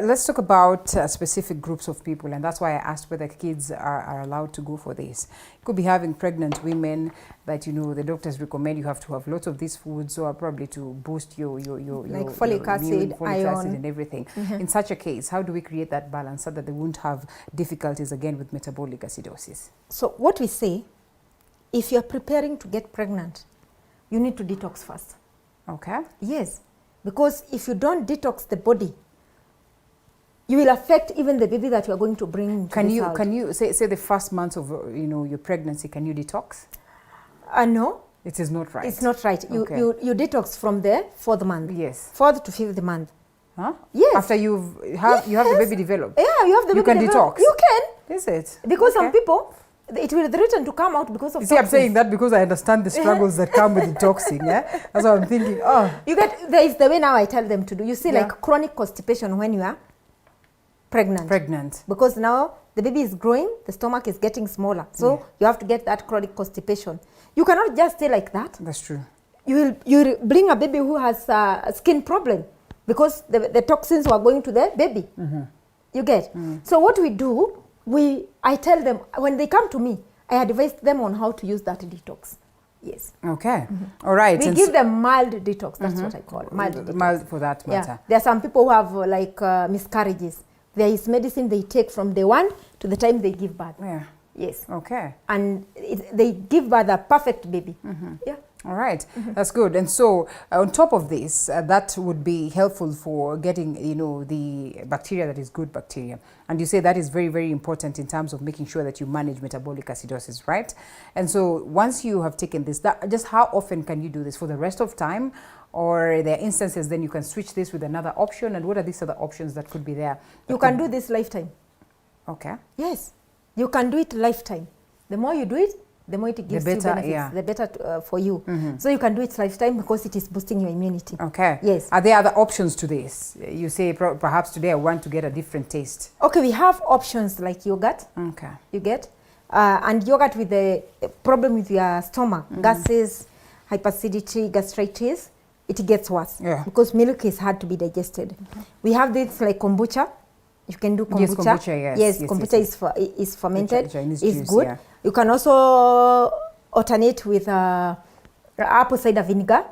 Let's talk about specific groups of people, and that's why I asked whether kids are allowed to go for this. You could be having pregnant women that, you know, the doctors recommend you have to have lots of these foods, or probably to boost your like folic acid, folic iron, acid and everything. In such a case, how do we create that balance so that they won't have difficulties again with metabolic acidosis? So what we say, if you're preparing to get pregnant, you need to detox first. Okay. Yes, because if you don't detox the body, you will affect even the baby that you are going to bring. Can you say the first month of your pregnancy? Can you detox? No, it is not right. It's not right. Okay. You detox from the 4th month. Yes. 4th to 5th month. Huh? Yes. After you have the baby develop. Yeah, you have the baby. You can develop. detox. You can. Is it? Because okay. some people, it will threaten to come out because of. You see, I'm saying that because I understand the struggles that come with detoxing. Yeah, that's what I'm thinking. Oh, you get, there is the way now I tell them to do. You see, like chronic constipation when you are pregnant. Because now the baby is growing, the stomach is getting smaller, so you have to get that chronic constipation. You cannot just stay like that. That's true. You will bring a baby who has a skin problem because the toxins are going to the baby. You get. So what we do. I tell them, when they come to me, I advise them on how to use that detox. Yes. Okay. All right. We give them mild detox. That's what I call it. Mild detox. Mild for that matter. Yeah. There are some people who have like miscarriages. There is medicine they take from day 1 to the time they give birth. Yeah. Yes. Okay. And they give birth a perfect baby. Yeah. All right, that's good. And so on top of this, that would be helpful for getting, the bacteria that is good bacteria. And you say that is very, very important in terms of making sure that you manage metabolic acidosis, right? And so once you have taken this, just how often can you do this? For the rest of time? Or there are instances then you can switch this with another option? And what are these other options that could be there? You can do this lifetime. Okay. Yes, you can do it lifetime. The more you do it, the more it gives you benefits, the better for you. So you can do it lifetime because it is boosting your immunity. Okay. Yes. Are there other options to this? You say perhaps today I want to get a different taste. Okay, we have options like yogurt. Okay. You get? And yogurt with the problem with your stomach, gases, hyperacidity, gastritis, it gets worse. Yeah. Because milk is hard to be digested. We have this like kombucha. You can do kombucha. Yes, kombucha, yes. Yes, Yes, kombucha yes, is fermented. Chinese It's juice, good. yeah. You can also alternate with apple cider vinegar.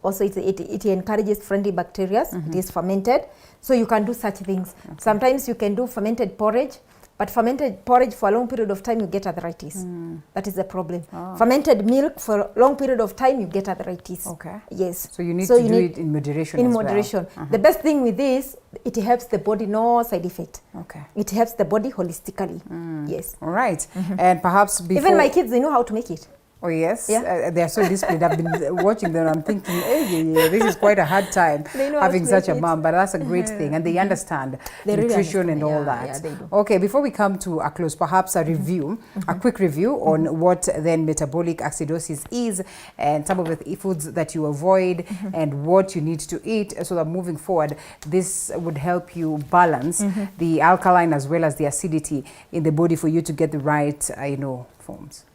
Also, it encourages friendly bacteria. It is fermented. So you can do such things. Okay. Sometimes you can do fermented porridge. But fermented porridge for a long period of time, you get arthritis. That is the problem. Fermented milk for a long period of time, you get arthritis. Okay. Yes. So you need to do it in moderation in as moderation. well. The best thing with this, it helps the body, no side effect. Okay. It helps the body holistically. Yes. All right. And perhaps before... Even my kids, they know how to make it. Oh, yes? Yeah. They are so disciplined. I've been watching them. I'm thinking, hey, this is quite a hard time having such a mom, but that's a great thing. And they understand nutrition and all that. Yeah, they do. Okay, before we come to a close, perhaps a review, a quick review on what then metabolic acidosis is and some of the foods that you avoid and what you need to eat so that moving forward, this would help you balance the alkaline as well as the acidity in the body for you to get the right, forms.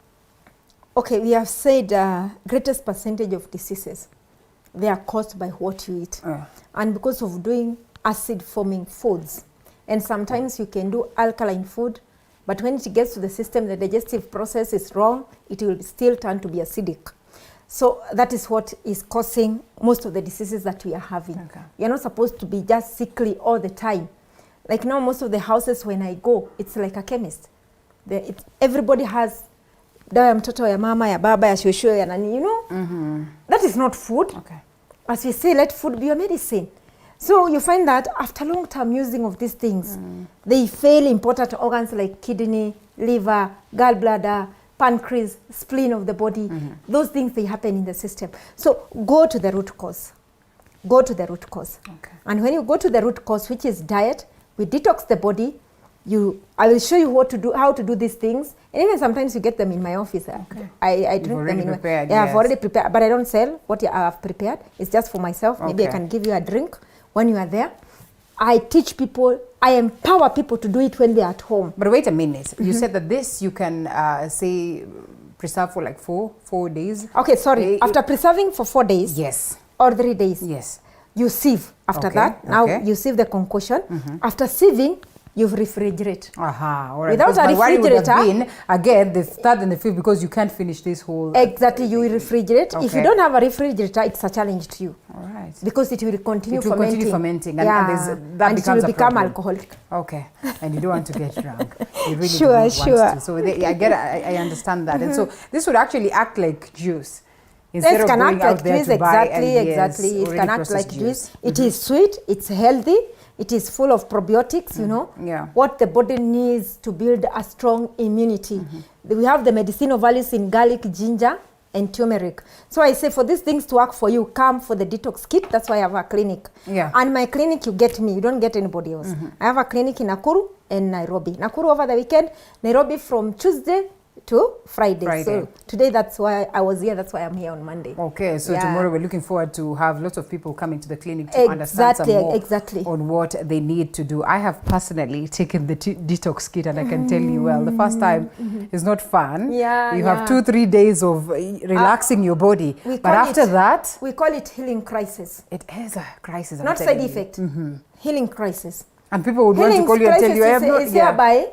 Okay, we have said greatest percentage of diseases, they are caused by what you eat. And because of doing acid-forming foods. And sometimes you can do alkaline food, but when it gets to the system, the digestive process is wrong, it will still turn to be acidic. So that is what is causing most of the diseases that we are having. Okay. You're not supposed to be just sickly all the time. Like now, most of the houses when I go, it's like a chemist. Everybody has dawa ya mtoto, ya mama, ya baba, ya shosho, ya nani, That is not food. Okay. As we say, let food be your medicine. So you find that after long-term using of these things, they fail important organs like kidney, liver, gallbladder, pancreas, spleen of the body. Those things, they happen in the system. So go to the root cause. Go to the root cause. Okay. And when you go to the root cause, which is diet, we detox the body. I will show you what to do, how to do these things, and even sometimes you get them in my office. Okay. I drink them in prepared, I've already prepared, but I don't sell what I have prepared. It's just for myself. Maybe I can give you a drink when you are there. I teach people, I empower people to do it when they are at home. But wait a minute. You said that this you can say preserve for like four days. Okay, sorry. After preserving for 4 days. Yes. Or 3 days. Yes. You sieve after that. Now you sieve the concoction. After sieving, you refrigerate. All right. Without a refrigerator, again, the third and the fifth, because you can't finish this whole... Exactly, you will refrigerate. Okay. If you don't have a refrigerator, it's a challenge to you. All right. Because it will continue fermenting. Continue fermenting. And that it will become alcoholic. Okay. And you don't want to get drunk. You really Sure. To. So I understand that. And so this would actually act like juice. Instead of going out there to buy exactly. It can act like juice. It is sweet, it's healthy. It is full of probiotics, what the body needs to build a strong immunity. We have the medicinal values in garlic, ginger, and turmeric. So I say for these things to work for you, come for the detox kit. That's why I have a clinic. And my clinic, you get me. You don't get anybody else. I have a clinic in Nakuru and Nairobi. Nakuru over the weekend, Nairobi from Tuesday to Friday. So today, that's why I was here. That's why I'm here on Monday. Okay, so tomorrow we're looking forward to have lots of people coming to the clinic to understand some more on what they need to do. I have personally taken the detox kit, and I can tell you, well, the first time is not fun. You have 2-3 days of relaxing your body, but after that, we call it healing crisis. It is a crisis, not side effect. Healing crisis. And people would want to call you and tell you, I have hereby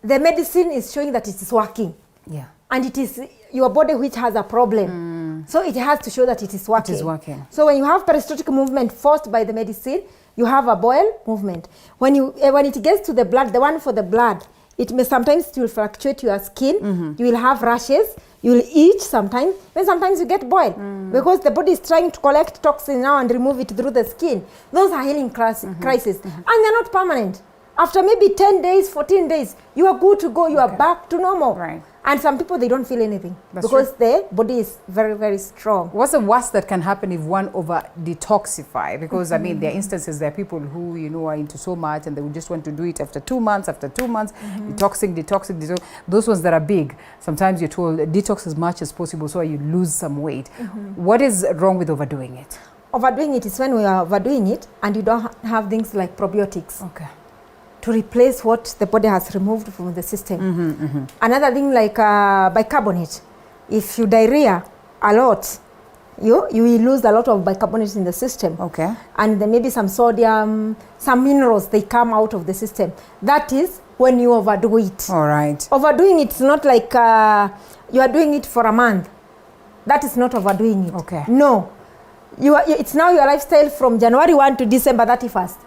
the medicine is showing that it is working. And it is your body which has a problem. So it has to show that it is working. It is working. So when you have peristaltic movement forced by the medicine, you have a boil movement. When it gets to the blood, the one for the blood, it may sometimes it will fluctuate your skin. You will have rashes. You will itch sometimes. Then sometimes you get boil because the body is trying to collect toxin now and remove it through the skin. Those are healing crises. And they're not permanent. After maybe 10 days, 14 days, you are good to go. You are back to normal. Right. And some people, they don't feel anything because their body is very, very strong. What's the worst that can happen if one over detoxify? Because I mean, there are instances, there are people who, are into so much and they would just want to do it after 2 months, detoxing. Those ones that are big, sometimes you're told detox as much as possible so you lose some weight. What is wrong with overdoing it? Overdoing it is when we are overdoing it and you don't have things like probiotics. Okay. To replace what the body has removed from the system. Another thing like bicarbonate. If you diarrhea a lot, you will lose a lot of bicarbonates in the system. Okay. And then maybe some sodium, some minerals, they come out of the system. That is when you overdo it. All right. Overdoing it's not like you are doing it for a month. That is not overdoing it. Okay. No. It's now your lifestyle from January 1 to December 31st.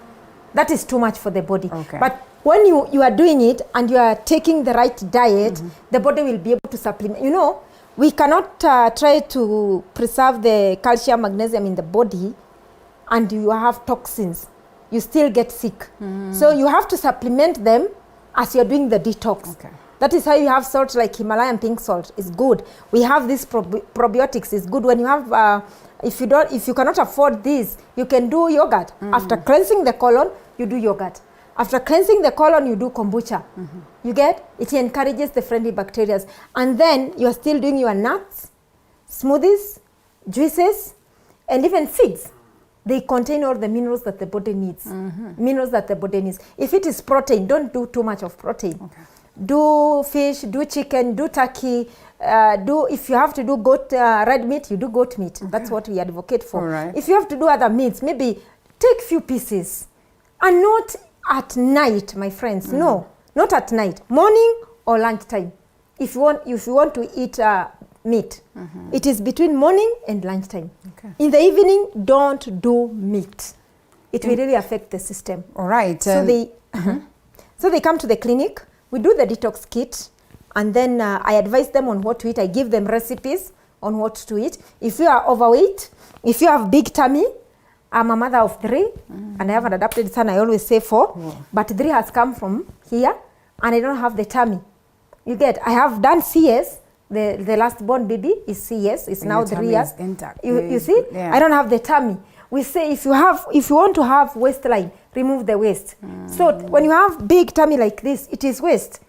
That is too much for the body. Okay. But when you are doing it and you are taking the right diet, the body will be able to supplement. You know, we cannot try to preserve the calcium, magnesium in the body and you have toxins. You still get sick. So you have to supplement them as you're doing the detox. Okay. That is how you have salt like Himalayan pink salt. It's good. We have this probiotics. It's good when you have, if you cannot afford this, you can do yogurt. After cleansing the colon, you do yogurt. After cleansing the colon, you do kombucha. You get? It encourages the friendly bacteria. And then you are still doing your nuts, smoothies, juices, and even figs. They contain all the minerals that the body needs. Minerals that the body needs. If it is protein, don't do too much of protein. Okay. Do fish, do chicken, do turkey. If you have to do red meat, you do goat meat. Okay. That's what we advocate for. Right. If you have to do other meats, maybe take few pieces. And not at night, my friends. No, not at night. Morning or lunchtime. If you want to eat meat, it is between morning and lunchtime. Okay. In the evening, don't do meat. It will really affect the system. All right. So they come to the clinic. We do the detox kit, and then I advise them on what to eat. I give them recipes on what to eat. If you are overweight, if you have big tummy, I'm a mother of 3, and I have an adopted son. I always say 4, but 3 has come from here, and I don't have the tummy. You get? I have done CS. The last born baby is CS. It's now 3 years. Intact. You see? Yeah. I don't have the tummy. We say if you want to have waistline, remove the waist. So when you have big tummy like this, it is waste.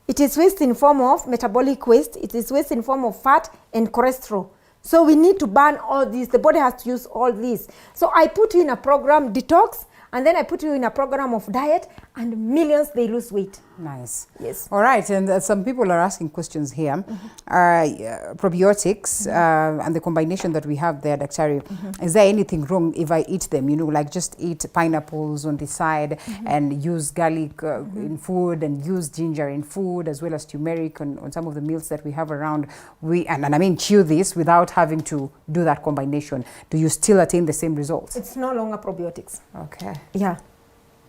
It is waste in form of metabolic waste. It is waste in form of fat and cholesterol. So we need to burn all these. The body has to use all these. So I put you in a program, detox, and then I put you in a program of diet, and millions, they lose weight. Nice. Yes. All right, and some people are asking questions here. Probiotics and the combination that we have there, Daktari, is there anything wrong if I eat them? You know, like just eat pineapples on the side and use garlic in food and use ginger in food as well as turmeric on some of the meals that we have around. And I mean chew this without having to do that combination. Do you still attain the same results? It's no longer probiotics. Okay. Yeah.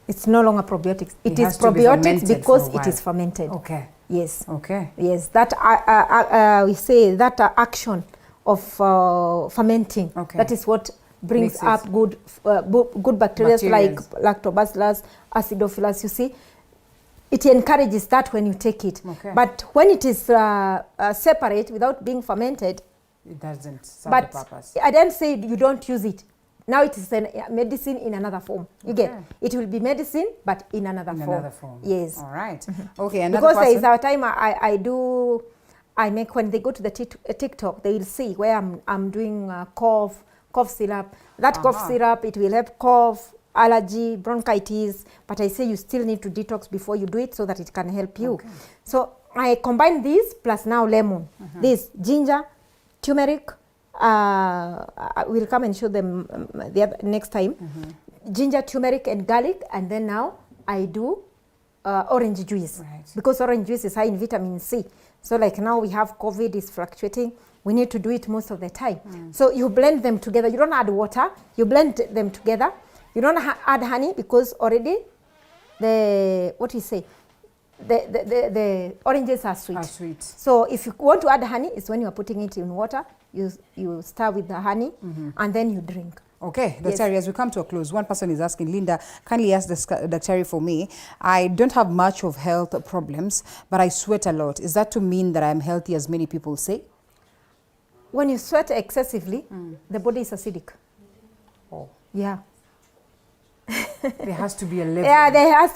It's no longer probiotics. It is has to be probiotics fermented because for a it is while. fermented. Okay. Yes. Okay. Yes. That we say that action of fermenting. Okay. That is what brings Makes up good bacteria like lactobacillus, acidophilus. You see, it encourages that when you take it. Okay. But when it is separate without being fermented, it doesn't serve the purpose. I didn't say you don't use it. Now it is a medicine in another form. You get? It will be medicine, but in another form. Another form. Yes. All right. Okay. Another Because there is person. our time I make when they go to the TikTok, they will see where I'm doing cough syrup. That cough syrup, it will help cough, allergy, bronchitis. But I say you still need to detox before you do it so that it can help you. Okay. So I combine this plus now lemon. This ginger, turmeric. We'll come and show them next time. Ginger, turmeric, and garlic, and then now I do orange juice, because orange juice is high in vitamin C. So like now we have COVID is fluctuating. We need to do it most of the time. So you blend them together. You don't add water. You blend them together. You don't add honey because already the oranges are sweet. So if you want to add honey, it's when you are putting it in water. You start with the honey and then you drink. Okay, Daktari, as we come to a close, one person is asking, Linda, kindly ask Daktari for me. I don't have much of health problems, but I sweat a lot. Is that to mean that I'm healthy as many people say? When you sweat excessively, the body is acidic. Oh. Yeah. There has to be a level. Yeah,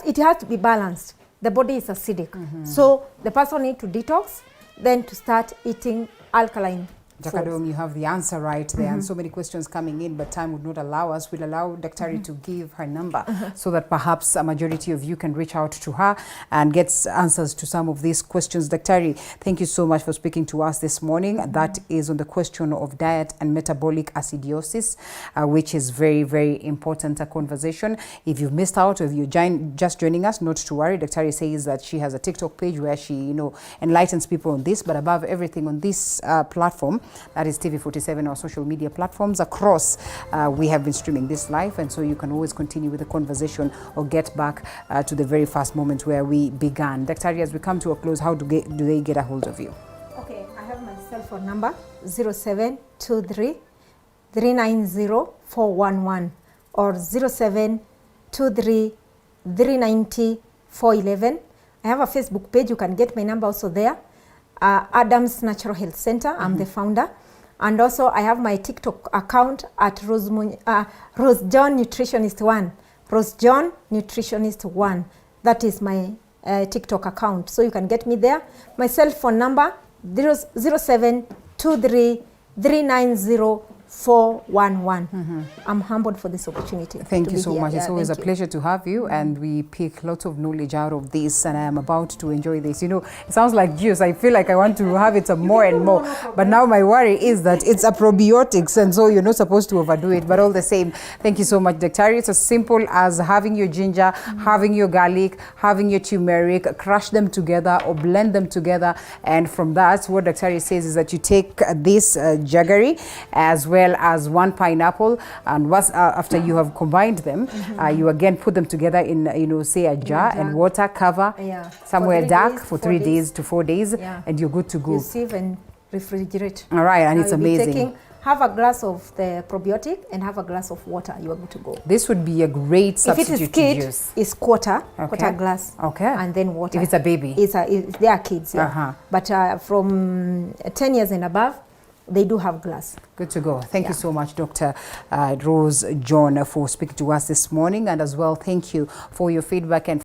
it has to be balanced. The body is acidic. So the person needs to detox, then to start eating alkaline Jakadong, you have the answer right there, and so many questions coming in, but time would not allow us. We'll allow Daktari to give her number so that perhaps a majority of you can reach out to her and get answers to some of these questions. Daktari, thank you so much for speaking to us this morning. That is on the question of diet and metabolic acidosis, which is very, very important conversation. If you've missed out, or if you're just joining us, not to worry. Daktari says that she has a TikTok page where she, enlightens people on this, but above everything on this platform, that is TV47, our social media platforms across. We have been streaming this live, and so you can always continue with the conversation or get back to the very first moment where we began. Daktari, as we come to a close, how do they get a hold of you? Okay, I have my cell phone number 0723 390 411 or 0723 390 411. I have a Facebook page. You can get my number also there. Adams Natural Health Center. I'm the founder. And also I have my TikTok account at Rose John Nutritionist 1. Rose John Nutritionist 1. That is my TikTok account. So you can get me there. My cell phone number 0723 390 411. I'm humbled for this opportunity. Thank you so much. It's always a pleasure to have you, and we pick lots of knowledge out of this, and I am about to enjoy this. It sounds like juice. I feel like I want to have it more and more, but now my worry is that it's a probiotics, and so you're not supposed to overdo it, but all the same, thank you so much, Daktari. It's as simple as having your ginger, having your garlic, having your turmeric, crush them together or blend them together, and from that, what Daktari says is that you take this jaggery as well as one pineapple, and once after you have combined them, you again put them together in say a jar and water, cover somewhere dark for 3 days to 4 days, and you're good to go. You sieve and refrigerate. All right, and now it's amazing. Have a glass of the probiotic and have a glass of water. You are good to go. This would be a great substitute. If it is kid, it's quarter glass, and then water. If it's a baby, they are kids, but from 10 years and above, they do have glass. Good to go. Thank you so much, Dr. Rose John, for speaking to us this morning, and as well, thank you for your feedback and